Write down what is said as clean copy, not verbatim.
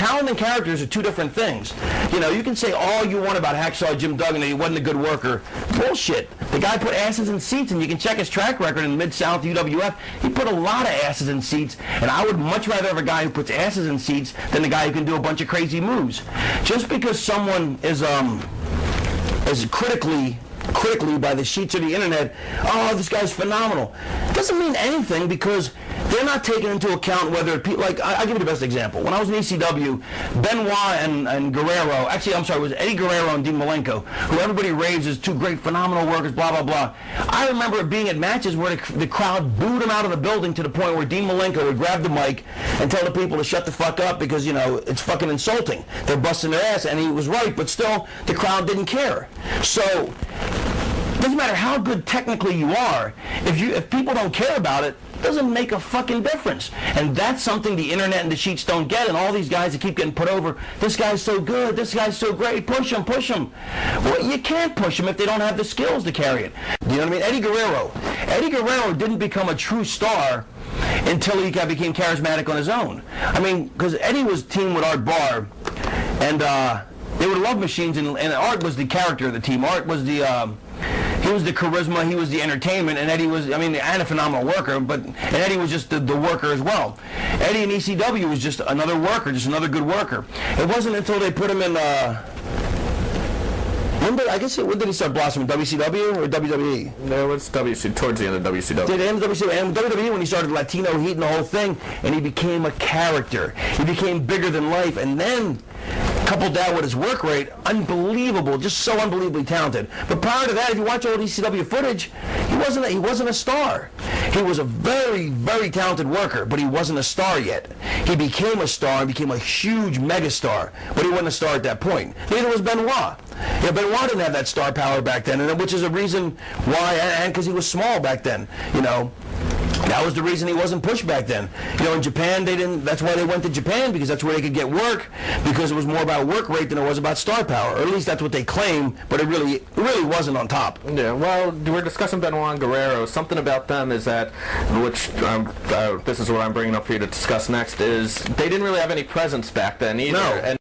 talent and characters are two different things. You know, you can say all you want about Hacksaw Jim Duggan that he wasn't a good worker. Bullshit. The guy put asses in seats, and you can check his track record in Mid-South UWF. He put a lot of asses in seats, and I would much rather have a guy who puts asses in seats than the guy who can do a bunch of crazy moves. Just because someone is critically by the sheets of the internet, oh, this guy's phenomenal, doesn't mean anything, because they're not taking into account whether people, like, I'll give you the best example. When I was in ECW, Benoit and Guerrero, actually, I'm sorry, it was Eddie Guerrero and Dean Malenko, who everybody raves as two great, phenomenal workers, blah, blah, blah. I remember being at matches where the crowd booed him out of the building to the point where Dean Malenko would grab the mic and tell the people to shut the fuck up because, you know, it's fucking insulting. They're busting their ass, and he was right, but still, the crowd didn't care. So, it doesn't matter how good technically you are, if people don't care about it, doesn't make a fucking difference. And that's something the internet and the sheets don't get, and all these guys that keep getting put over, this guy's so good, this guy's so great, push him, push him. Well, you can't push him if they don't have the skills to carry it. You know what I mean? Eddie Guerrero didn't become a true star until he became charismatic on his own. I mean, because Eddie was teamed with Art Barr, and they were love machines, and Art was the character of the team. Art was he was the charisma, he was the entertainment, and Eddie was, I mean, and a phenomenal worker, and Eddie was just the worker as well. Eddie in ECW was just another worker, just another good worker. It wasn't until they put him in, when did he start blossoming, WCW or WWE? No, it was WCW, towards the end of WCW. Did the end of WCW, and WWE when he started Latino Heat and the whole thing, and he became a character. He became bigger than life, and then coupled that with his work rate, unbelievable, just so unbelievably talented. But prior to that, if you watch old ECW footage, he wasn't a star. He was a very, very talented worker, but he wasn't a star yet. He became a star and became a huge megastar, but he wasn't a star at that point. Neither was Benoit. You know, Benoit didn't have that star power back then, and which is a reason why, and because he was small back then, you know. That was the reason he wasn't pushed back then. You know, in Japan, that's why they went to Japan, because that's where they could get work, because it was more about work rate than it was about star power. Or at least that's what they claim, but it really wasn't on top. Yeah, well, we're discussing Benoit and Guerrero. Something about them is that, which this is what I'm bringing up for you to discuss next, is they didn't really have any presence back then either. No. And